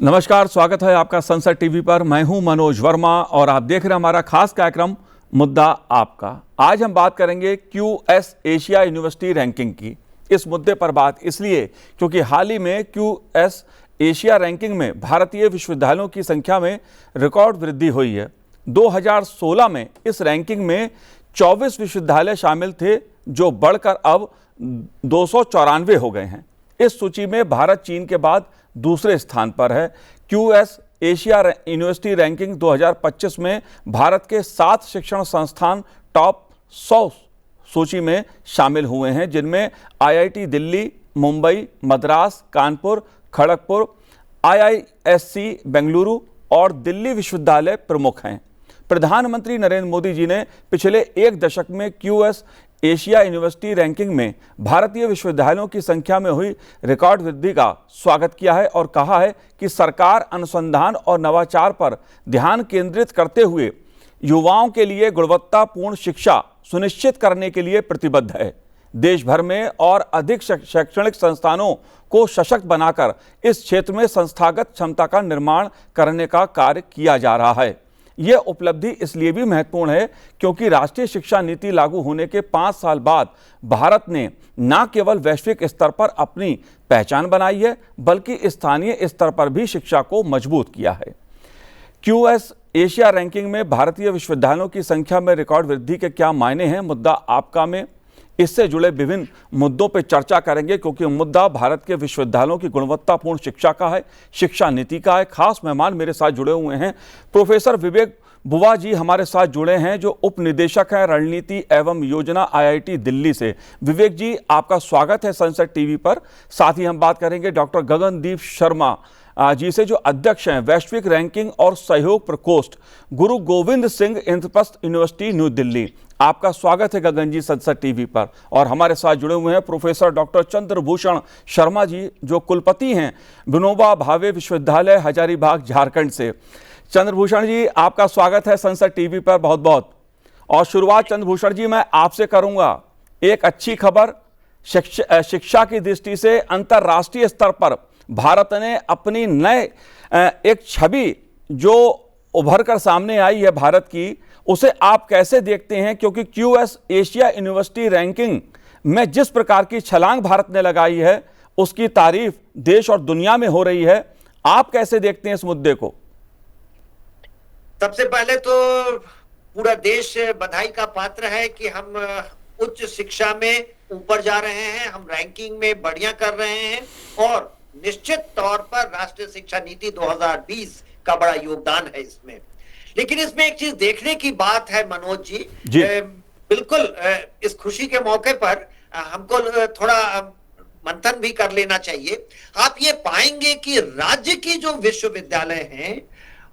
नमस्कार, स्वागत है आपका संसद टीवी पर। मैं हूं मनोज वर्मा और आप देख रहे हैं हमारा खास कार्यक्रम मुद्दा आपका। आज हम बात करेंगे क्यूएस एशिया यूनिवर्सिटी रैंकिंग की। इस मुद्दे पर बात इसलिए क्योंकि हाल ही में क्यूएस एशिया रैंकिंग में भारतीय विश्वविद्यालयों की संख्या में रिकॉर्ड वृद्धि हुई है। 2016 में इस रैंकिंग में 24 विश्वविद्यालय शामिल थे, जो बढ़कर अब 294 हो गए हैं। इस सूची में भारत चीन के बाद दूसरे स्थान पर है। क्यूएस एशिया यूनिवर्सिटी रैंकिंग 2025 में भारत के 7 शिक्षण संस्थान टॉप 100 सूची में शामिल हुए हैं, जिनमें आईआईटी दिल्ली, मुंबई, मद्रास, कानपुर, खड़गपुर, आईआईएससी बेंगलुरु और दिल्ली विश्वविद्यालय प्रमुख हैं। प्रधानमंत्री नरेंद्र मोदी जी ने पिछले एक दशक में क्यूएस एशिया यूनिवर्सिटी रैंकिंग में भारतीय विश्वविद्यालयों की संख्या में हुई रिकॉर्ड वृद्धि का स्वागत किया है और कहा है कि सरकार अनुसंधान और नवाचार पर ध्यान केंद्रित करते हुए युवाओं के लिए गुणवत्तापूर्ण शिक्षा सुनिश्चित करने के लिए प्रतिबद्ध है। देश भर में और अधिक शैक्षणिक संस्थानों को सशक्त बनाकर इस क्षेत्र में संस्थागत क्षमता का निर्माण करने का कार्य किया जा रहा है। यह उपलब्धि इसलिए भी महत्वपूर्ण है क्योंकि राष्ट्रीय शिक्षा नीति लागू होने के 5 साल बाद भारत ने न केवल वैश्विक स्तर पर अपनी पहचान बनाई है, बल्कि स्थानीय स्तर पर भी शिक्षा को मजबूत किया है। क्यूएस एशिया रैंकिंग में भारतीय विश्वविद्यालयों की संख्या में रिकॉर्ड वृद्धि के क्या मायने हैं, मुद्दा आपका में इससे जुड़े विभिन्न मुद्दों पर चर्चा करेंगे, क्योंकि मुद्दा भारत के विश्वविद्यालयों की गुणवत्तापूर्ण शिक्षा का है, शिक्षा नीति का है। खास मेहमान मेरे साथ जुड़े हुए हैं। प्रोफेसर विवेक बुआ जी हमारे साथ जुड़े हैं, जो उप निदेशक हैं रणनीति एवं योजना आईआईटी दिल्ली से। विवेक जी, आपका स्वागत है संसद टीवी पर। साथ ही हम बात करेंगे डॉक्टर गगनदीप शर्मा जी से, जो अध्यक्ष हैं वैश्विक रैंकिंग और सहयोग प्रकोष्ठ गुरु गोविंद सिंह इंद्रप्रस्थ यूनिवर्सिटी न्यू दिल्ली। आपका स्वागत है गगन जी संसद टीवी पर। और हमारे साथ जुड़े हुए हैं प्रोफेसर डॉक्टर चंद्रभूषण शर्मा जी, जो कुलपति हैं विनोबा भावे विश्वविद्यालय हजारीबाग झारखंड से। चंद्रभूषण जी, आपका स्वागत है संसद टीवी पर बहुत बहुत। और शुरुआत चंद्रभूषण जी मैं आपसे करूंगा। एक अच्छी खबर, शिक्षा की दृष्टि से अंतर्राष्ट्रीय स्तर पर भारत ने अपनी नए एक छवि जो उभर कर सामने आई है भारत की, उसे आप कैसे देखते हैं? क्योंकि क्यूएस एशिया यूनिवर्सिटी रैंकिंग में जिस प्रकार की छलांग भारत ने लगाई है, उसकी तारीफ देश और दुनिया में हो रही है। आप कैसे देखते हैं इस मुद्दे को? सबसे पहले तो पूरा देश बधाई का पात्र है कि हम उच्च शिक्षा में ऊपर जा रहे हैं, हम रैंकिंग में बढ़िया कर रहे हैं और निश्चित तौर पर राष्ट्रीय शिक्षा नीति 2020 का बड़ा योगदान है इसमें। लेकिन इसमें एक चीज देखने की बात है मनोज जी, बिल्कुल इस खुशी के मौके पर हमको थोड़ा मंथन भी कर लेना चाहिए। आप ये पाएंगे कि राज्य की जो विश्वविद्यालय हैं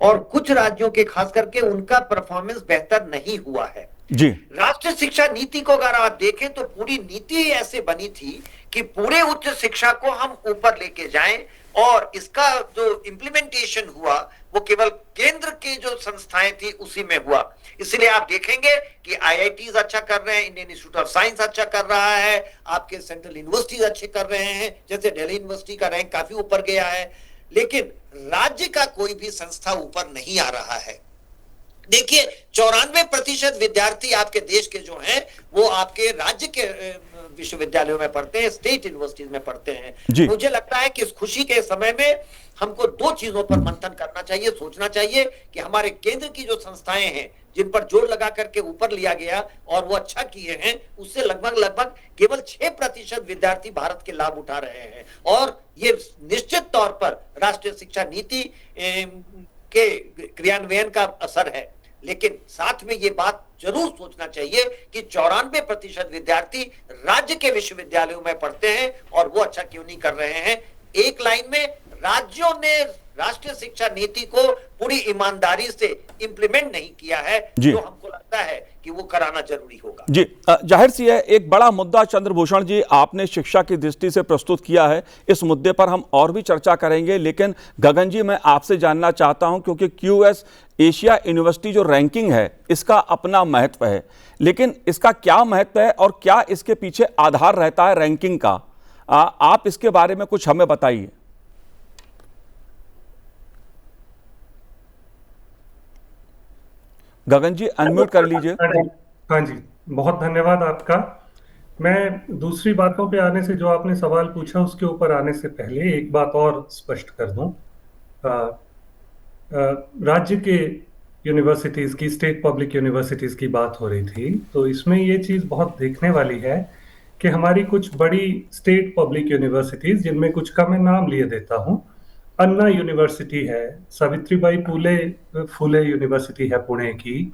और कुछ राज्यों के खास करके उनका परफॉर्मेंस बेहतर नहीं हुआ है जी। राष्ट्रीय शिक्षा नीति को अगर आप देखें तो पूरी नीति ऐसे बनी थी कि पूरे उच्च शिक्षा को हम ऊपर लेके जाएं, और इसका जो इम्प्लीमेंटेशन हुआ वो केवल केंद्र की जो संस्थाएं थी उसी में हुआ। इसलिए आप देखेंगे कि आईआईटीज अच्छा कर रहे हैं, इंडियन इंस्टीट्यूट ऑफ साइंस अच्छा कर रहा है, आपके सेंट्रल यूनिवर्सिटीज अच्छे कर रहे हैं, जैसे दिल्ली यूनिवर्सिटी का रैंक काफी ऊपर गया है। लेकिन राज्य का कोई भी संस्था ऊपर नहीं आ रहा है। देखिए 94% विद्यार्थी आपके देश के जो हैं वो आपके राज्य के विश्वविद्यालयों में पढ़ते हैं, स्टेट यूनिवर्सिटीज में पढ़ते हैं। मुझे लगता है कि इस खुशी के समय में हमको 2 चीजों पर मंथन करना चाहिए, सोचना चाहिए कि हमारे केंद्र की जो संस्थाएं हैं जिन पर जोर लगा करके ऊपर लिया गया और वो अच्छा किए हैं, उससे लगभग केवल 6% विद्यार्थी भारत के लाभ उठा रहे हैं। और ये निश्चित तौर पर राष्ट्रीय शिक्षा नीति के क्रियान्वयन का असर है। लेकिन साथ में ये बात जरूर सोचना चाहिए कि 94% विद्यार्थी राज्य के विश्वविद्यालयों में पढ़ते हैं और वो अच्छा क्यों नहीं कर रहे हैं। एक लाइन में, राज्यों ने राष्ट्रीय शिक्षा नीति को पूरी ईमानदारी से इंप्लीमेंट नहीं किया है, जो हमको लगता है कि वो कराना जरूरी होगा। जी, जाहिर सी है एक बड़ा मुद्दा चंद्रभूषण जी आपने शिक्षा की दृष्टि से प्रस्तुत किया है। इस मुद्दे पर हम और भी चर्चा करेंगे, लेकिन गगन जी मैं आपसे जानना चाहता हूं, क्योंकि क्यूएस एशिया यूनिवर्सिटी जो रैंकिंग है इसका अपना महत्व है, लेकिन इसका क्या महत्व है और क्या इसके पीछे आधार रहता है रैंकिंग का? आप इसके बारे में कुछ हमें बताइए। गगन जी अनम्यूट कर लीजिए। हाँ जी, बहुत धन्यवाद आपका। मैं दूसरी बातों पे आने से, जो आपने सवाल पूछा उसके ऊपर आने से पहले एक बात और स्पष्ट कर दूं। राज्य के यूनिवर्सिटीज की, स्टेट पब्लिक यूनिवर्सिटीज की बात हो रही थी, तो इसमें ये चीज बहुत देखने वाली है कि हमारी कुछ बड़ी स्टेट पब्लिक यूनिवर्सिटीज, जिनमें कुछ का मैं नाम लिए देता हूं। अन्ना यूनिवर्सिटी है, सावित्रीबाई फुले यूनिवर्सिटी है पुणे की,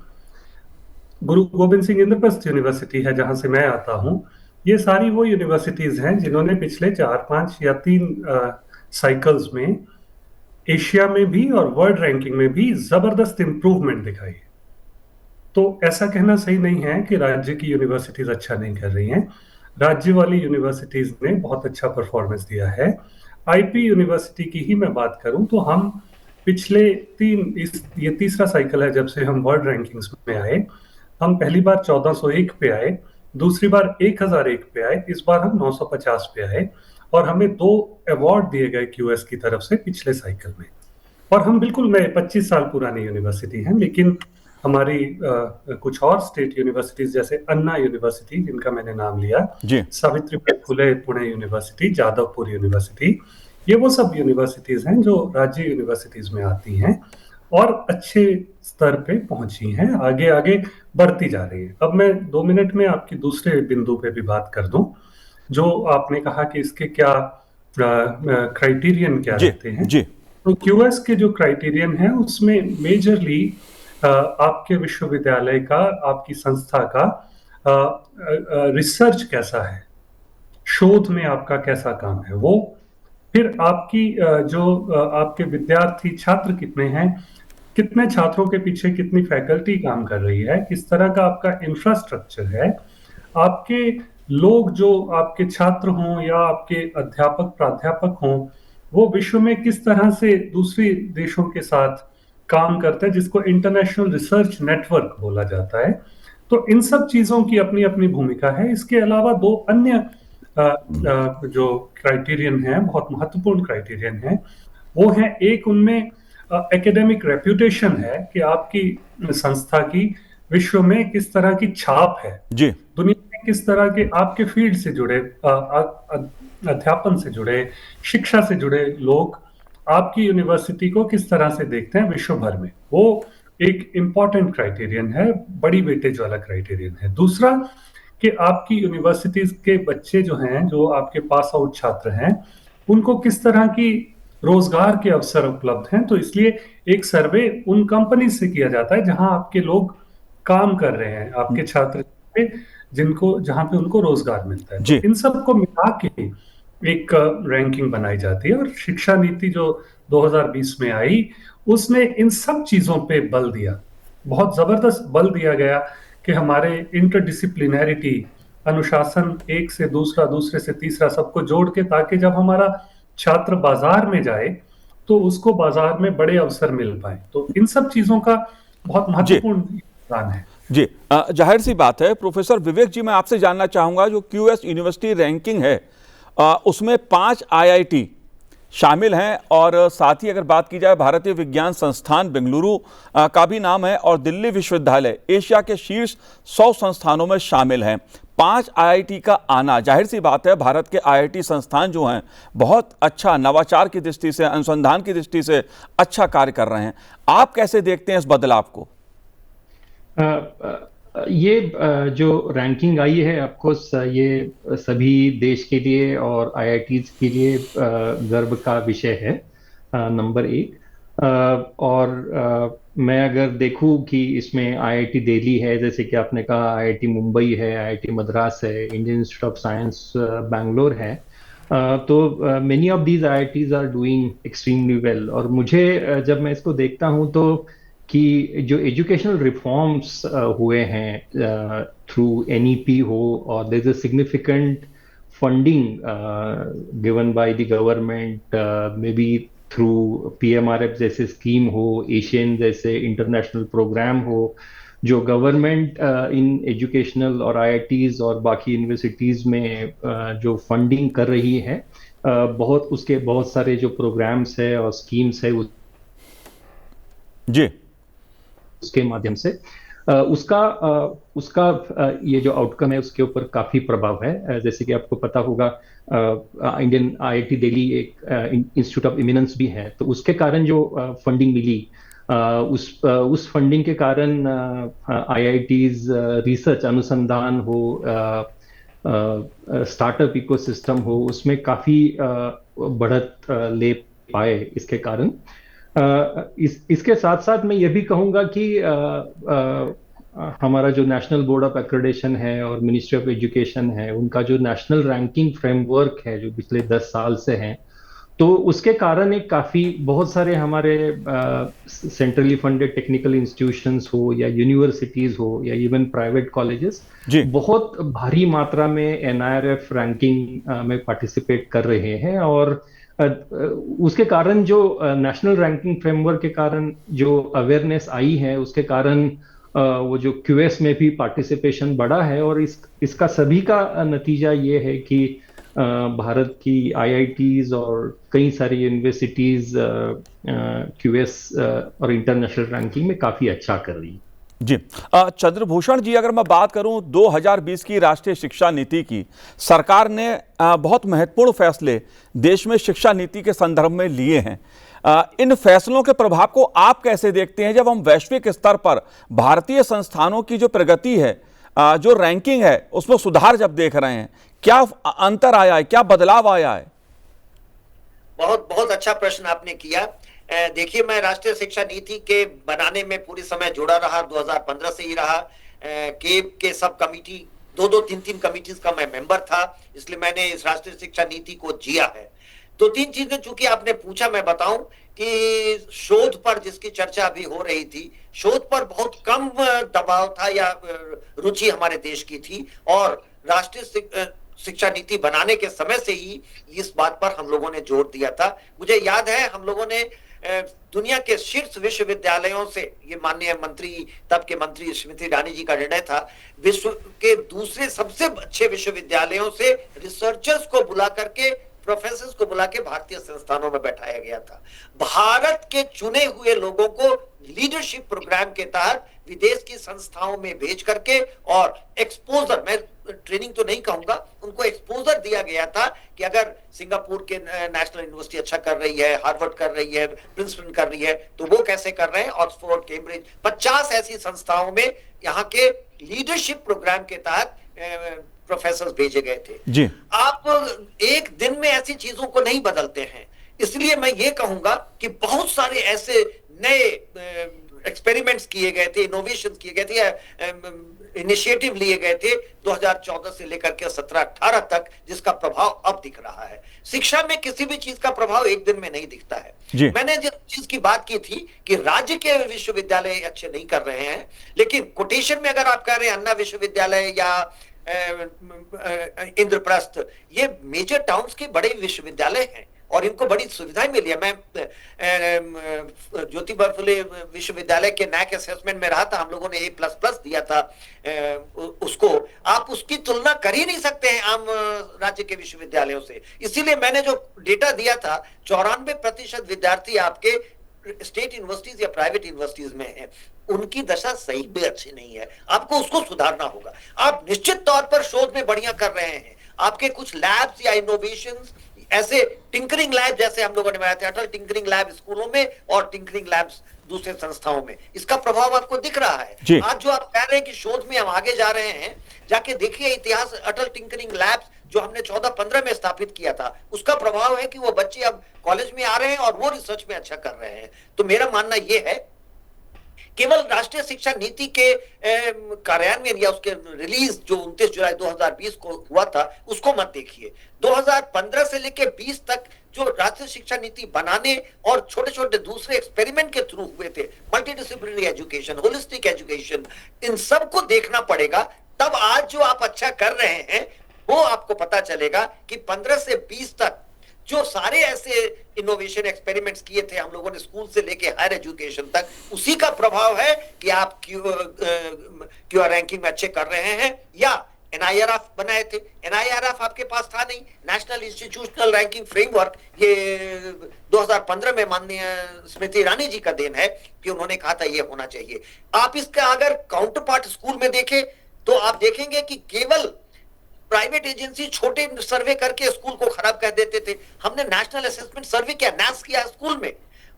गुरु गोविंद सिंह इंद्रप्रस्थ यूनिवर्सिटी है जहां से मैं आता हूं। ये सारी वो यूनिवर्सिटीज हैं जिन्होंने पिछले 4-5 या 3 साइकिल्स में एशिया में भी और वर्ल्ड रैंकिंग में भी जबरदस्त इंप्रूवमेंट दिखाई है। तो ऐसा कहना सही नहीं है कि राज्य की यूनिवर्सिटीज अच्छा नहीं कर रही हैं। राज्य वाली यूनिवर्सिटीज ने बहुत अच्छा परफॉर्मेंस दिया है। आईपी यूनिवर्सिटी की ही मैं बात करूं तो हम पिछले ये तीसरा साइकिल है जब से हम वर्ल्ड रैंकिंग्स में आए। हम पहली बार 1401 पे आए, दूसरी बार 1001 पे आए, इस बार हम 950 पे आए, और हमें 2 अवार्ड दिए गए क्यूएस की तरफ से पिछले साइकिल में। और हम बिल्कुल नए 25 साल पुरानी यूनिवर्सिटी हैं, लेकिन हमारी कुछ और स्टेट यूनिवर्सिटीज जैसे अन्ना यूनिवर्सिटी जिनका मैंने नाम लिया, सावित्रीबाई फुले पुणे यूनिवर्सिटी, जादवपुर यूनिवर्सिटी, ये वो सब यूनिवर्सिटीज हैं जो राज्य यूनिवर्सिटीज में आती हैं और अच्छे स्तर पे पहुंची हैं, आगे आगे बढ़ती जा रही है। अब मैं 2 मिनट में आपकी दूसरे बिंदु पे भी बात कर दूं, जो आपने कहा कि इसके क्या क्राइटेरियन क्या रहते हैं। तो क्यूएस के जो क्राइटेरियन है उसमें मेजरली आपके विश्वविद्यालय का, आपकी संस्था का रिसर्च कैसा है, शोध में आपका कैसा काम है वो, फिर आपकी आपके विद्यार्थी छात्र कितने हैं, कितने छात्रों के पीछे कितनी फैकल्टी काम कर रही है, किस तरह का आपका इंफ्रास्ट्रक्चर है, आपके लोग जो आपके छात्र हों या आपके अध्यापक प्राध्यापक हों वो विश्व में किस तरह से दूसरे देशों के साथ काम करते हैं, जिसको इंटरनेशनल रिसर्च नेटवर्क बोला जाता है। तो इन सब चीजों की अपनी अपनी भूमिका है। इसके अलावा 2 अन्य जो क्राइटेरियन है, बहुत महत्वपूर्ण क्राइटेरियन है, वो है, एक उनमें एकेडमिक रेप्यूटेशन है कि आपकी संस्था की विश्व में किस तरह की छाप है, दुनिया में किस तरह के आपके फील्ड से जुड़े, अध्यापन से जुड़े, शिक्षा से जुड़े लोग आपकी यूनिवर्सिटी को किस तरह से देखते हैं विश्व भर में। वो एक इंपॉर्टेंट क्राइटेरियन है, बड़ी वेटेज वाला क्राइटेरियन है। दूसरा कि आपकी यूनिवर्सिटीज के बच्चे जो हैं, जो आपके पास आउट छात्र हैं, उनको किस तरह की रोजगार के अवसर उपलब्ध हैं। तो इसलिए एक सर्वे उन कंपनी से किया जाता है जहां आपके लोग काम कर रहे हैं, आपके छात्र जहां पे उनको रोजगार मिलता है। तो इन सबको मिला के एक रैंकिंग बनाई जाती है, और शिक्षा नीति जो 2020 में आई उसने इन सब चीजों पे बल दिया, बहुत जबरदस्त बल दिया गया कि हमारे इंटरडिसिप्लिनैरिटी, अनुशासन, एक से दूसरा, दूसरे से तीसरा, सबको जोड़ के, ताकि जब हमारा छात्र बाजार में जाए तो उसको बाजार में बड़े अवसर मिल पाए। तो इन सब चीजों का बहुत महत्वपूर्ण योगदान है। जी, जाहिर सी बात है। प्रोफेसर विवेक जी, मैं आपसे जानना चाहूंगा, जो क्यूएस यूनिवर्सिटी रैंकिंग है उसमें 5 आईआईटी शामिल हैं, और साथ ही अगर बात की जाए भारतीय विज्ञान संस्थान बेंगलुरु का भी नाम है, और दिल्ली विश्वविद्यालय एशिया के शीर्ष 100 संस्थानों में शामिल हैं। 5 आईआईटी का आना, जाहिर सी बात है भारत के आईआईटी संस्थान जो हैं बहुत अच्छा नवाचार की दृष्टि से, अनुसंधान की दृष्टि से अच्छा कार्य कर रहे हैं। आप कैसे देखते हैं इस बदलाव को? ये जो रैंकिंग आई है, ऑफकोर्स ये सभी देश के लिए और आईआईटीज के लिए गर्व का विषय है, नंबर 1। और मैं अगर देखूं कि इसमें आईआईटी दिल्ली है, जैसे कि आपने कहा, आईआईटी मुंबई है, आईआईटी मद्रास है, Indian Institute of Science Bangalore है, तो many of these IITs are doing extremely well. और मुझे जब मैं इसको देखता हूं तो कि जो एजुकेशनल रिफॉर्म्स हुए हैं थ्रू एनईपी हो, और there is a significant funding given by the government, may be through PMRF जैसे स्कीम हो, एशियन जैसे इंटरनेशनल प्रोग्राम हो, जो गवर्नमेंट इन एजुकेशनल और आईआईटीज और बाकी यूनिवर्सिटीज में जो फंडिंग कर रही है, उसके बहुत सारे जो प्रोग्राम्स है और स्कीम्स है जी उसके माध्यम से उसका ये जो आउटकम है उसके ऊपर काफी प्रभाव है। जैसे कि आपको पता होगा इंडियन आईआईटी दिल्ली एक इंस्टीट्यूट ऑफ इमिनेंस भी है, तो उसके कारण जो फंडिंग मिली, उस फंडिंग के कारण आईआईटीज रिसर्च अनुसंधान हो, स्टार्टअप इकोसिस्टम हो, उसमें काफी बढ़त ले पाए इसके कारण। इसके साथ साथ मैं ये भी कहूंगा कि हमारा जो नेशनल बोर्ड ऑफ एक्रेडिटेशन है और मिनिस्ट्री ऑफ एजुकेशन है, उनका जो नेशनल रैंकिंग फ्रेमवर्क है जो पिछले 10 साल से है, तो उसके कारण एक काफी बहुत सारे हमारे सेंट्रली फंडेड टेक्निकल इंस्टीट्यूशंस हो या यूनिवर्सिटीज हो या इवन प्राइवेट कॉलेजेस बहुत भारी मात्रा में एनआईआरएफ रैंकिंग में पार्टिसिपेट कर रहे हैं। और उसके कारण जो नेशनल रैंकिंग फ्रेमवर्क के कारण जो अवेयरनेस आई है, उसके कारण वो जो क्यूएस में भी पार्टिसिपेशन बढ़ा है। और इसका सभी का नतीजा ये है कि भारत की आईआईटीज और कई सारी यूनिवर्सिटीज क्यूएस और इंटरनेशनल रैंकिंग में काफी अच्छा कर रही है। जी चंद्रभूषण जी, अगर मैं बात करूं 2020 की राष्ट्रीय शिक्षा नीति की, सरकार ने बहुत महत्वपूर्ण फैसले देश में शिक्षा नीति के संदर्भ में लिए हैं। इन फैसलों के प्रभाव को आप कैसे देखते हैं जब हम वैश्विक स्तर पर भारतीय संस्थानों की जो प्रगति है, जो रैंकिंग है, उसमें सुधार जब देख रहे हैं? क्या अंतर आया है, क्या बदलाव आया है? बहुत बहुत अच्छा प्रश्न आपने किया। देखिए, मैं राष्ट्रीय शिक्षा नीति के बनाने में पूरी समय जुड़ा रहा, 2015 से ही रहा। केब के सब कमिटी, 2-3 कमिटीज का मैं मेंबर था, इसलिए मैंने इस राष्ट्रीय शिक्षा नीति को जिया है। 2-3 चीजें चूंकि आपने पूछा, मैं बताऊं कि शोध पर जिसकी चर्चा अभी हो रही थी, शोध पर बहुत कम दबाव था या रुचि हमारे देश की थी, और राष्ट्रीय शिक्षा नीति बनाने के समय से ही इस बात पर हम लोगों ने जोर दिया था। मुझे याद है हम लोगों ने दुनिया के शीर्ष विश्वविद्यालयों से, ये माननीय मंत्री, तब के मंत्री स्मृति ईरानी जी का निर्णय था, विश्व के दूसरे सबसे अच्छे विश्वविद्यालयों से रिसर्चर्स को बुला करके, प्रोफेसर्स को बुला के भारतीय संस्थानों में बैठाया गया था। भारत के चुने हुए लोगों को लीडरशिप प्रोग्राम के तहत विदेश की संस्थाओं में भेज करके और एक्सपोजर, मैं ट्रेनिंग तो नहीं कहूंगा, उनको एक्सपोजर दिया गया था कि अगर सिंगापुर के नेशनल यूनिवर्सिटी अच्छा कर रही है, हार्वर्ड कर रही है, प्रिंसटन कर रही है, तो वो कैसे कर रहे हैं। ऑक्सफोर्ड, कैम्ब्रिज, 50 ऐसी संस्थाओं में यहाँ के लीडरशिप प्रोग्राम के तहत प्रोफेसर भेजे गए थे। जी। आप एक दिन में ऐसी चीजों को नहीं बदलते हैं, इसलिए मैं ये कहूंगा कि बहुत सारे ऐसे नए एक्सपेरिमेंट्स किए गए थे, इनोवेशन किए गए थे, इनिशिएटिव लिए गए थे 2014 से लेकर के 17-18 तक, जिसका प्रभाव अब दिख रहा है। शिक्षा में किसी भी चीज का प्रभाव एक दिन में नहीं दिखता है। मैंने जिस चीज की बात की थी कि राज्य के विश्वविद्यालय अच्छे नहीं कर रहे हैं, लेकिन कोटेशन में अगर आप कह रहे हैं अन्ना विश्वविद्यालय या इंद्रप्रस्थ, ये मेजर टाउन्स के बड़े विश्वविद्यालय हैं और इनको बड़ी सुविधाएं मिली है। मैं ज्योतिबा फुले विश्वविद्यालय के नैक असेसमेंट में रहा था, हम लोगों ने A++ दिया था उसको। आप उसकी तुलना कर ही नहीं सकते हैं आम राज्य के विश्वविद्यालयों से। इसीलिए मैंने जो डेटा दिया था, 94% विद्यार्थी आपके स्टेट यूनिवर्सिटीज या प्राइवेट यूनिवर्सिटीज में है, उनकी दशा सही भी अच्छी नहीं है। आपको उसको सुधारना होगा। आप निश्चित तौर पर शोध में बढ़िया कर रहे हैं, आपके कुछ लैब्स या इनोवेशंस, ऐसे टिंकरिंग लैब जैसे हम लोगों ने बनाए थे, अटल टिंकरिंग लैब स्कूलों में और टिंकरिंग लैब्स दूसरे संस्थाओं में, इसका प्रभाव आपको दिख रहा है। आज जो आप कह रहे हैं कि शोध में हम आगे जा रहे हैं, जाके देखिए इतिहास, अटल टिंकरिंग लैब्स जो हमने 14-15 में स्थापित किया था, उसका प्रभाव है कि वो बच्चे अब कॉलेज में आ रहे हैं और वो रिसर्च में अच्छा कर रहे हैं। तो मेरा मानना यह है, केवल राष्ट्रीय शिक्षा नीति के कार्यान्वयन या उसके रिलीज जो 29 जुलाई 2020 को हुआ था, उसको मत देखिए। 2015 से लेकर 20 तक जो राष्ट्रीय शिक्षा नीति बनाने और छोटे छोटे दूसरे एक्सपेरिमेंट के थ्रू हुए थे, मल्टीडिसिप्लिनरी एजुकेशन, होलिस्टिक एजुकेशन, इन सब को देखना पड़ेगा। तब आज जो आप अच्छा कर रहे हैं वो आपको पता चलेगा कि 15 से 20 तक जो सारे ऐसे इनोवेशन एक्सपेरिमेंट्स किए थे हम लोगों ने स्कूल से लेके हायर एजुकेशन तक, उसी का प्रभाव है कि आप क्यूआर रैंकिंग में अच्छे कर रहे हैं या NIRF बनाए थे। NIRF आपके पास था नहीं, नेशनल इंस्टीट्यूशनल रैंकिंग फ्रेमवर्क, ये 2015 में माननीय स्मृति ईरानी जी का देन है कि उन्होंने कहा था ये होना चाहिए। आप इसका अगर काउंटर पार्ट स्कूल में देखें तो आप देखेंगे कि केवल प्राइवेट एजेंसी छोटे सर्वे करके स्कूल को खराब कर देते थे। हमने नेशनल असेसमेंट सर्वे किया, NAS किया स्कूल में,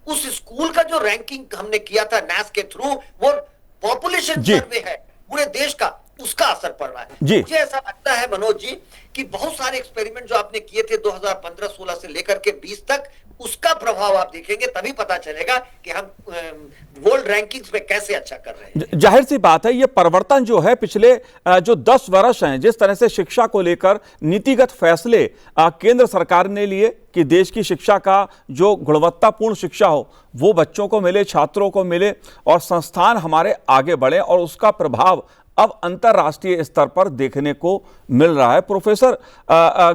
उस स्कूल का जो रैंकिंग हमने किया था NAS के थ्रू, वो पॉपुलेशन सर्वे है पूरे देश का, उसका असर पड़ रहा है। मुझे ऐसा लगता है मनोज जी कि बहुत सारे एक्सपेरिमेंट जो आपने किए थे 2015-16 से लेकर के 20 तक, उसका प्रभाव आप देखेंगे तभी पता चलेगा कि हम वर्ल्ड रैंकिंग्स में कैसे अच्छा कर रहे हैं। जाहिर सी बात है, ये परिवर्तन जो है पिछले जो 10 वर्ष हैं, जिस तरह से शिक्षा को लेकर नीतिगत फैसले केंद्र सरकार ने लिए कि देश की शिक्षा का जो गुणवत्तापूर्ण शिक्षा हो वो बच्चों को मिले, छात्रों को मिले और संस्थान हमारे आगे बढ़े, और उसका प्रभाव अब अंतर्राष्ट्रीय स्तर पर देखने को मिल रहा है। प्रोफेसर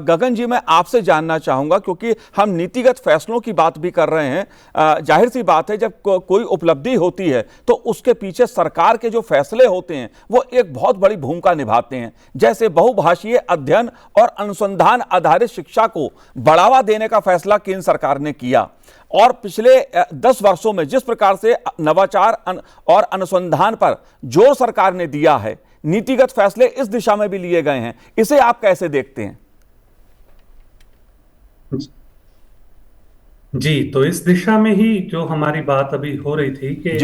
गगन जी, मैं आपसे जानना चाहूंगा, क्योंकि हम नीतिगत फैसलों की बात भी कर रहे हैं। जाहिर सी बात है, जब कोई उपलब्धि होती है तो उसके पीछे सरकार के जो फैसले होते हैं वो एक बहुत बड़ी भूमिका निभाते हैं। जैसे बहुभाषीय अध्ययन और अनुसंधान आधारित शिक्षा को बढ़ावा देने का फैसला केंद्र सरकार ने किया, और पिछले 10 वर्षों में जिस प्रकार से नवाचार और अनुसंधान पर जोर सरकार ने दिया है, नीतिगत फैसले इस दिशा में भी लिए गए हैं, इसे आप कैसे देखते हैं? जी, तो इस दिशा में ही जो हमारी बात अभी हो रही थी कि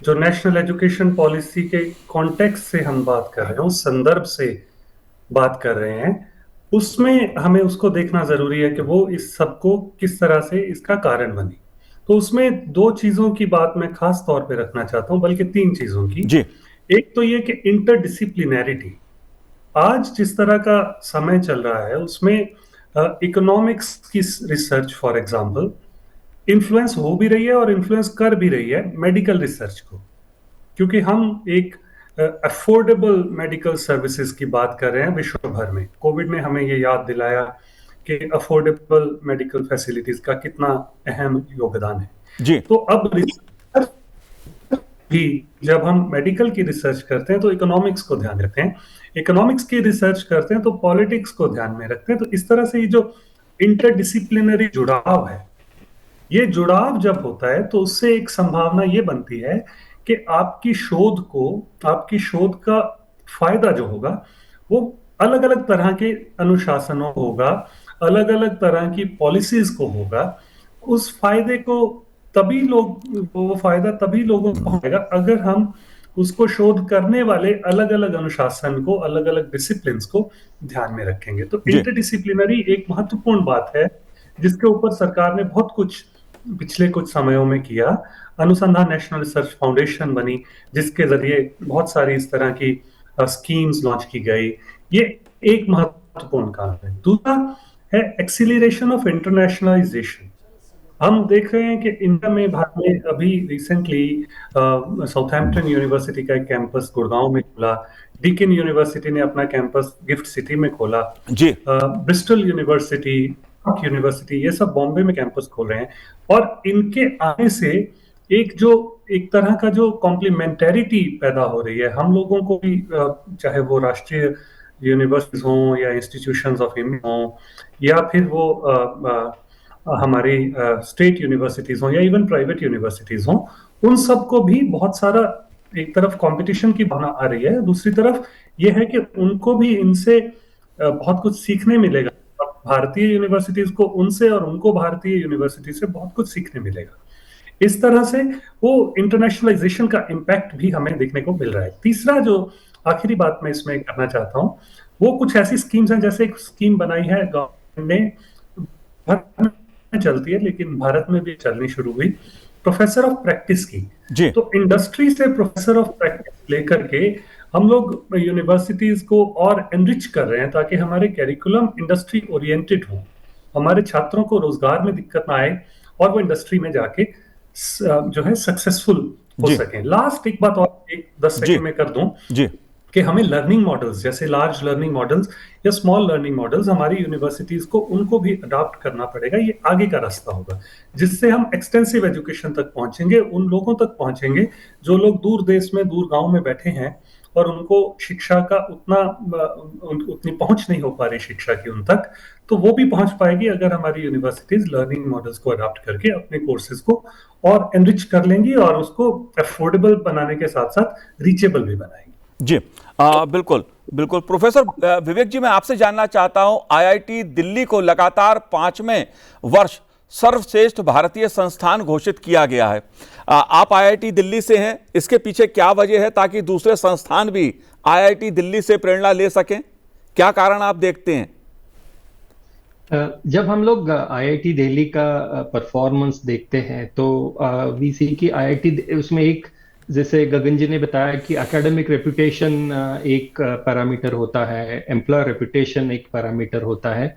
जो नेशनल एजुकेशन पॉलिसी के कॉन्टेक्स्ट से हम बात कर रहे हैं, उस संदर्भ से बात कर रहे हैं, उसमें हमें उसको देखना जरूरी है कि वो इस सबको किस तरह से इसका कारण बनी। तो उसमें 2 चीजों की बात मैं खास तौर पे रखना चाहता हूं, बल्कि 3 चीजों की। जी। एक तो ये कि इंटरडिसिप्लिनैरिटी, आज जिस तरह का समय चल रहा है उसमें इकोनॉमिक्स की रिसर्च फॉर एग्जांपल इन्फ्लुएंस हो भी रही है और इन्फ्लुएंस कर भी रही है मेडिकल रिसर्च को, क्योंकि हम एक अफोर्डेबल मेडिकल सर्विसेज की बात कर रहे हैं विश्व भर में। कोविड ने हमें ये याद दिलाया कि अफोर्डेबल मेडिकल फैसिलिटीज का कितना अहम योगदान है। जी। तो अब रिसर्च भी, जब हम मेडिकल की रिसर्च करते हैं तो इकोनॉमिक्स को ध्यान रखते हैं, इकोनॉमिक्स की रिसर्च करते हैं तो पॉलिटिक्स को ध्यान में रखते हैं। तो इस तरह से ये जो इंटरडिसिप्लिनरी जुड़ाव है, ये जुड़ाव जब होता है तो उससे एक संभावना ये बनती है कि आपकी शोध का फायदा जो होगा वो अलग अलग तरह के अनुशासनों होगा, अलग अलग तरह की पॉलिसीज को होगा। उस फायदे को वो फायदा तभी लोगों को होगा अगर हम उसको शोध करने वाले अलग अलग अनुशासन को, अलग अलग डिसिप्लिन्स को ध्यान में रखेंगे। तो इंटरडिसिप्लिनरी एक महत्वपूर्ण बात है जिसके ऊपर सरकार ने बहुत कुछ पिछले कुछ समयों में किया। अनुसंधान नेशनल रिसर्च फाउंडेशन बनी, जिसके जरिए बहुत सारी इस तरह की स्कीम्स लॉन्च की गई। ये एक महत्वपूर्ण काम है। दूसरा है एक्सीलरेशन ऑफ इंटरनेशनलाइजेशन। हम देख रहे हैं कि इंडिया में, भारत में अभी रिसेंटली साउथहैम्पटन यूनिवर्सिटी का एक कैंपस गुड़गांव में खुला, डीकिन यूनिवर्सिटी ने अपना कैंपस गिफ्ट सिटी में खोला, जी। ब्रिस्टल यूनिवर्सिटी, ये सब बॉम्बे में कैंपस खोल रहे हैं। और इनके आने से एक तरह का जो कॉम्प्लीमेंटरिटी पैदा हो रही है, हम लोगों को भी, चाहे वो राष्ट्रीय यूनिवर्सिटीज हों या इंस्टीट्यूशंस ऑफ इंडिया हों या फिर वो हमारी स्टेट यूनिवर्सिटीज हों या इवन प्राइवेट यूनिवर्सिटीज हों, उन सबको भी बहुत सारा एक तरफ कंपटीशन की भावना आ रही है, दूसरी तरफ ये है कि उनको भी इनसे बहुत कुछ सीखने मिलेगा। भारतीय यूनिवर्सिटीज को उनसे और उनको भारतीय यूनिवर्सिटी से बहुत कुछ सीखने मिलेगा। इस तरह से वो इंटरनेशनलाइजेशन का इम्पैक्ट भी हमें देखने को मिल रहा है। तीसरा जो आखिरी बात मैं इसमें करना चाहता हूँ, वो कुछ ऐसी स्कीम्स हैं, जैसे एक स्कीम बनाई है गवर्नमेंट ने, भारत में चलती है लेकिन भारत में भी चलनी शुरू हुई, प्रोफेसर ऑफ प्रैक्टिस की। तो इंडस्ट्री से प्रोफेसर ऑफ प्रैक्टिस लेकर के हम लोग यूनिवर्सिटीज को और एनरिच कर रहे हैं ताकि हमारे कैरिकुलम इंडस्ट्री ओरिएंटेड हो, हमारे छात्रों को रोजगार में दिक्कत ना आए और वो इंडस्ट्री में जाके जो है सक्सेसफुल हो सके। लास्ट एक बात और 10 सेकंड में कर दूं, कि हमें लर्निंग मॉडल्स जैसे लार्ज लर्निंग मॉडल्स या स्मॉल लर्निंग मॉडल्स हमारी यूनिवर्सिटीज को उनको भी अडॉप्ट करना पड़ेगा। ये आगे का रास्ता होगा जिससे हम एक्सटेंसिव एजुकेशन तक पहुंचेंगे, उन लोगों तक पहुंचेंगे जो लोग दूर देश में, दूर गांव में बैठे हैं और उनको शिक्षा का उतनी पहुंच नहीं हो पा रही शिक्षा की उन तक, तो वो भी पहुंच पाएगी अगर हमारी यूनिवर्सिटीज लर्निंग मॉडल्स को अडॉप्ट करके अपने कोर्सेज को और एनरिच कर लेंगी और उसको अफोर्डेबल बनाने के साथ साथ रीचेबल भी बनाएंगी। जी बिल्कुल बिल्कुल। प्रोफेसर विवेक जी, मैं आपसे जानना चाहता हूं, आईआईटी दिल्ली को लगातार 5वें वर्ष सर्वश्रेष्ठ भारतीय संस्थान घोषित किया गया है। आप आईआईटी दिल्ली से हैं, इसके पीछे क्या वजह है ताकि दूसरे संस्थान भी आईआईटी दिल्ली से प्रेरणा ले सकें? क्या कारण आप देखते हैं? जब हम लोग आईआईटी दिल्ली का परफॉर्मेंस देखते हैं तो वी सी कि आईआईटी उसमें एक, जैसे गगन जी ने बताया कि एकेडमिक रेपुटेशन एक पैरामीटर होता है, एम्प्लॉयर रेपुटेशन एक पैरामीटर होता है।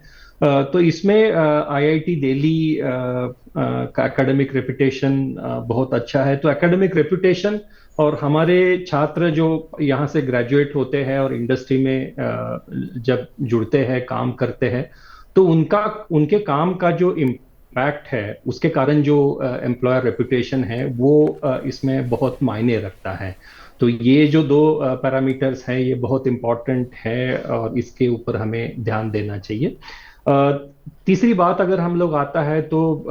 तो इसमें आईआईटी दिल्ली का एकेडमिक रेपुटेशन बहुत अच्छा है। तो एकेडमिक रेपुटेशन और हमारे छात्र जो यहाँ से ग्रेजुएट होते हैं और इंडस्ट्री में जब जुड़ते हैं, काम करते हैं, तो उनके काम का जो इम्पैक्ट है, उसके कारण जो एम्प्लॉयर रेपुटेशन है वो इसमें बहुत मायने रखता है। तो ये जो दो पैरामीटर्स हैं ये बहुत इम्पोर्टेंट है और इसके ऊपर हमें ध्यान देना चाहिए। तीसरी बात अगर हम लोग आता है तो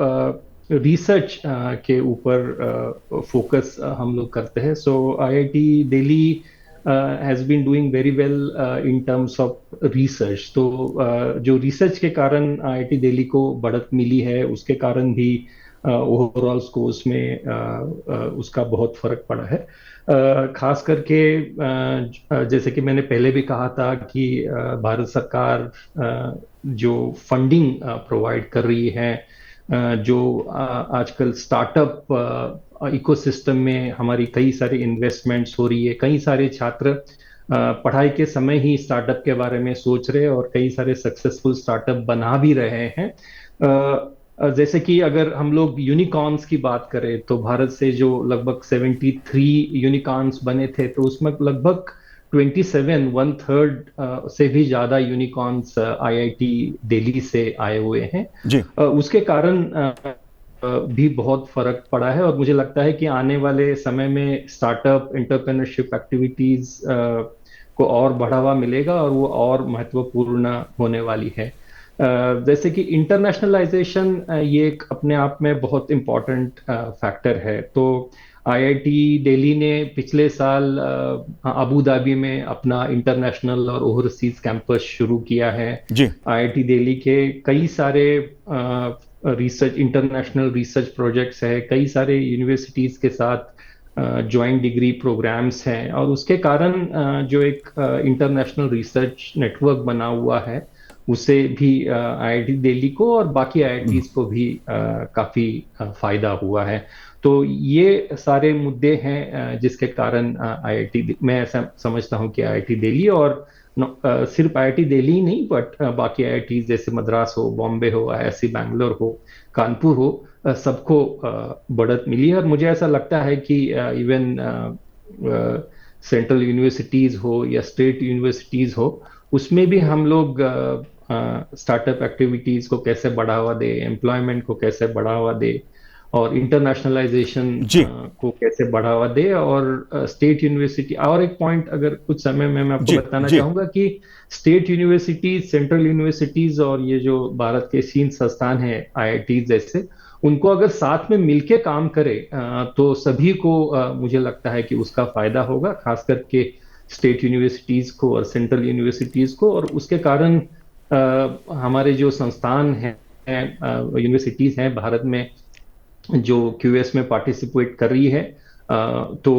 रिसर्च के ऊपर फोकस हम लोग करते हैं। सो IIT Delhi has been doing very well in terms of research। तो जो रिसर्च के कारण आईआईटी दिल्ली को बढ़त मिली है, उसके कारण भी ओवरऑल स्कोर्स में उसका बहुत फर्क पड़ा है। खास करके जैसे कि मैंने पहले भी कहा था कि भारत सरकार जो फंडिंग प्रोवाइड कर रही है, जो आजकल स्टार्टअप इकोसिस्टम में हमारी कई सारी इन्वेस्टमेंट्स हो रही है, कई सारे छात्र पढ़ाई के समय ही स्टार्टअप के बारे में सोच रहे हैं और कई सारे सक्सेसफुल स्टार्टअप बना भी रहे हैं। जैसे कि अगर हम लोग यूनिकॉर्न्स की बात करें तो भारत से जो लगभग 73 यूनिकॉर्न्स बने थे, तो उसमें लगभग 27 1/3 से भी ज्यादा यूनिकॉर्न्स आईआईटी दिल्ली से आए हुए हैं जी। उसके कारण भी बहुत फर्क पड़ा है और मुझे लगता है कि आने वाले समय में स्टार्टअप एंटरप्रेन्योरशिप एक्टिविटीज को और बढ़ावा मिलेगा और वो और महत्वपूर्ण होने वाली है। जैसे कि इंटरनेशनलाइजेशन ये एक अपने आप में बहुत इम्पोर्टेंट फैक्टर है। तो आईआईटी दिल्ली ने पिछले साल अबू धाबी में अपना इंटरनेशनल और ओवरसीज कैंपस शुरू किया है। आईआईटी दिल्ली के कई सारे रिसर्च, इंटरनेशनल रिसर्च प्रोजेक्ट्स है, कई सारे यूनिवर्सिटीज के साथ ज्वाइंट डिग्री प्रोग्राम्स हैं और उसके कारण जो एक इंटरनेशनल रिसर्च नेटवर्क बना हुआ है उससे भी आईआईटी दिल्ली को और बाकी आईआईटीज को भी काफी फायदा हुआ है। तो ये सारे मुद्दे हैं जिसके कारण आईआईटी, मैं ऐसा समझता हूँ कि आईआईटी दिल्ली और सिर्फ आईआईटी दिल्ली नहीं बट बाकी आईआईटीज जैसे मद्रास हो, बॉम्बे हो, आईआईएससी बैंगलोर हो, कानपुर हो, सबको बढ़त मिली है। और मुझे ऐसा लगता है कि इवन सेंट्रल यूनिवर्सिटीज हो या स्टेट यूनिवर्सिटीज हो, उसमें भी हम लोग स्टार्टअप एक्टिविटीज को कैसे बढ़ावा दे, एम्प्लॉयमेंट को कैसे बढ़ावा दे और इंटरनेशनलाइजेशन को कैसे बढ़ावा दे। और स्टेट यूनिवर्सिटी, और एक पॉइंट अगर कुछ समय में मैं आपको बताना चाहूंगा कि स्टेट यूनिवर्सिटीज, सेंट्रल यूनिवर्सिटीज और ये जो भारत के 3 संस्थान हैं आईआईटी जैसे, उनको अगर साथ में मिलके काम करे तो सभी को मुझे लगता है कि उसका फायदा होगा, खास करके स्टेट यूनिवर्सिटीज को और सेंट्रल यूनिवर्सिटीज को। और उसके कारण हमारे जो संस्थान हैं, यूनिवर्सिटीज हैं भारत में जो क्यूएस में पार्टिसिपेट कर रही है, तो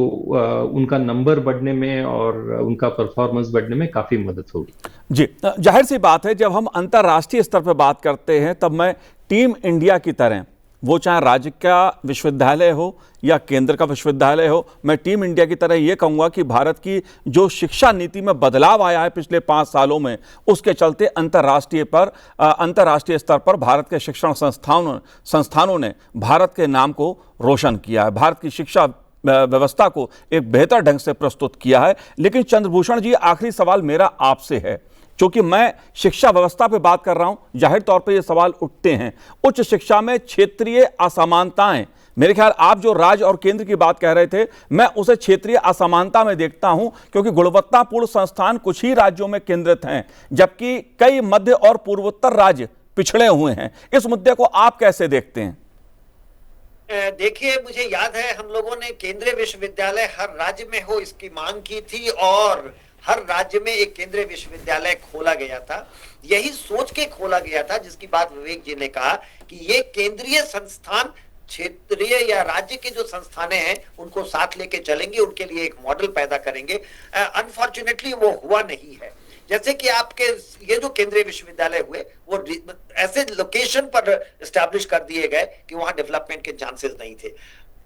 उनका नंबर बढ़ने में और उनका परफॉर्मेंस बढ़ने में काफी मदद होगी। जी, जाहिर सी बात है, जब हम अंतर्राष्ट्रीय स्तर पर बात करते हैं तब मैं टीम इंडिया की तरह, वो चाहे राज्य का विश्वविद्यालय हो या केंद्र का विश्वविद्यालय हो, मैं टीम इंडिया की तरह ये कहूँगा कि भारत की जो शिक्षा नीति में बदलाव आया है पिछले 5 सालों में, उसके चलते अंतर्राष्ट्रीय स्तर पर भारत के शिक्षण संस्थानों ने भारत के नाम को रोशन किया है। भारत की शिक्षा व्यवस्था को एक बेहतर ढंग से प्रस्तुत किया है। लेकिन चंद्रभूषण जी, आखिरी सवाल मेरा आपसे है, क्योंकि मैं शिक्षा व्यवस्था पे बात कर रहा हूं, जाहिर तौर पे ये सवाल उठते हैं। उच्च शिक्षा में क्षेत्रीय असमानताएं, मेरे ख्याल आप जो राज्य और केंद्र की बात कह रहे थे, मैं उसे क्षेत्रीय असमानता में देखता हूं, क्योंकि गुणवत्तापूर्ण संस्थान कुछ ही राज्यों में केंद्रित हैं, जबकि कई मध्य और पूर्वोत्तर राज्य पिछड़े हुए हैं। इस मुद्दे को आप कैसे देखते हैं? देखिए, मुझे याद है हम लोगों ने केंद्रीय विश्वविद्यालय हर राज्य में हो इसकी मांग की थी और हर राज्य में एक केंद्रीय विश्वविद्यालय खोला गया था। यही सोच के खोला गया था जिसकी बात विवेक जी ने कहा कि ये केंद्रीय संस्थान क्षेत्रीय या राज्य के जो संस्थानें हैं उनको साथ लेके चलेंगे, उनके लिए एक मॉडल पैदा करेंगे। अनफॉर्चुनेटली वो हुआ नहीं है। जैसे कि आपके ये जो केंद्रीय विश्वविद्यालय हुए वो ऐसे लोकेशन पर एस्टैब्लिश कर दिए गए कि वहां डेवलपमेंट के चांसेस नहीं थे।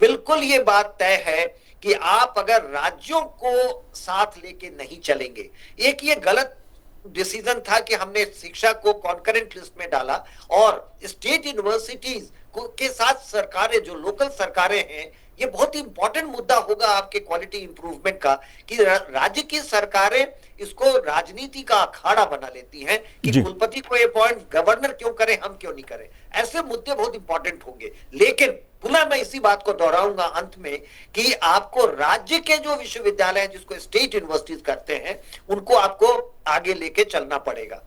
बिल्कुल ये बात तय है कि आप अगर राज्यों को साथ लेके नहीं चलेंगे, एक ये गलत डिसीजन था कि हमने शिक्षा को कॉन्करेंट लिस्ट में डाला और स्टेट यूनिवर्सिटीज के साथ सरकारें, जो लोकल सरकारें हैं, ये बहुत ही इंपॉर्टेंट मुद्दा होगा आपके क्वालिटी इंप्रूवमेंट का कि राज्य की सरकारें इसको राजनीति का अखाड़ा बना लेती हैं कि कुलपति को अपॉइंट गवर्नर क्यों करें, हम क्यों नहीं करें। ऐसे मुद्दे बहुत इंपॉर्टेंट होंगे। लेकिन पुनः मैं इसी बात को दोहराऊंगा अंत में कि आपको राज्य के जो विश्वविद्यालय हैं जिसको स्टेट यूनिवर्सिटीज करते हैं उनको आपको आगे लेके चलना पड़ेगा।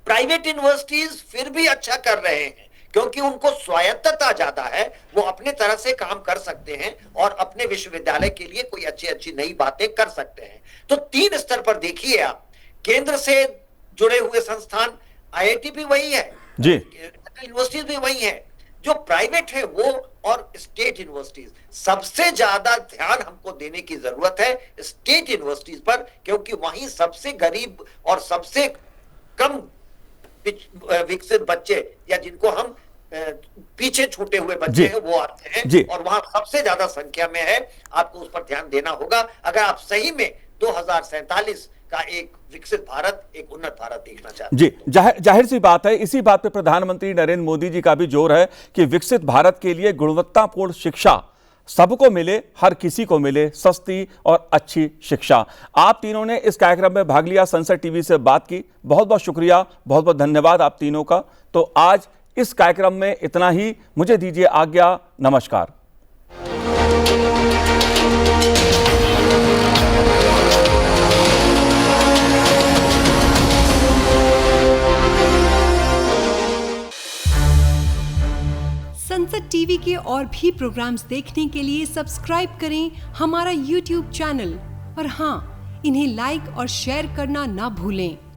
प्राइवेट यूनिवर्सिटीज फिर भी अच्छा कर रहे हैं क्योंकि उनको स्वायत्तता ज्यादा है, वो अपने तरह से काम कर सकते हैं और अपने विश्वविद्यालय के लिए कोई अच्छी अच्छी नई बातें कर सकते हैं। तो 3 स्तर पर देखिए आप, केंद्र से जुड़े हुए संस्थान, आईआईटी भी वही है जी, यूनिवर्सिटीज भी वही है, जो प्राइवेट है वो, और स्टेट यूनिवर्सिटीज। सबसे ज्यादा ध्यान हमको देने की जरूरत है स्टेट यूनिवर्सिटीज पर, क्योंकि वहीं सबसे गरीब और सबसे कम विकसित बच्चे या जिनको हम पीछे छूटे हुए बच्चे हैं वो आते हैं और वहां सबसे ज्यादा संख्या में है। आपको उस पर ध्यान देना होगा अगर आप सही में 2047 का एक विकसित भारत, एक उन्नत भारत देखना चाहते हैं। जी, जाहिर सी बात है, इसी बात पे प्रधानमंत्री नरेंद्र मोदी जी का भी जोर है कि विकसित भारत के लिए गुणवत्तापूर्ण शिक्षा सबको मिले, हर किसी को मिले सस्ती और अच्छी शिक्षा। आप तीनों ने इस कार्यक्रम में भाग लिया, संसद टीवी से बात की, बहुत बहुत शुक्रिया, बहुत बहुत धन्यवाद आप तीनों का। तो आज इस कार्यक्रम में इतना ही, मुझे दीजिए आज्ञा, नमस्कार। संसद टीवी के और भी प्रोग्राम्स देखने के लिए सब्सक्राइब करें हमारा YouTube चैनल और हाँ, इन्हें लाइक और शेयर करना ना भूलें।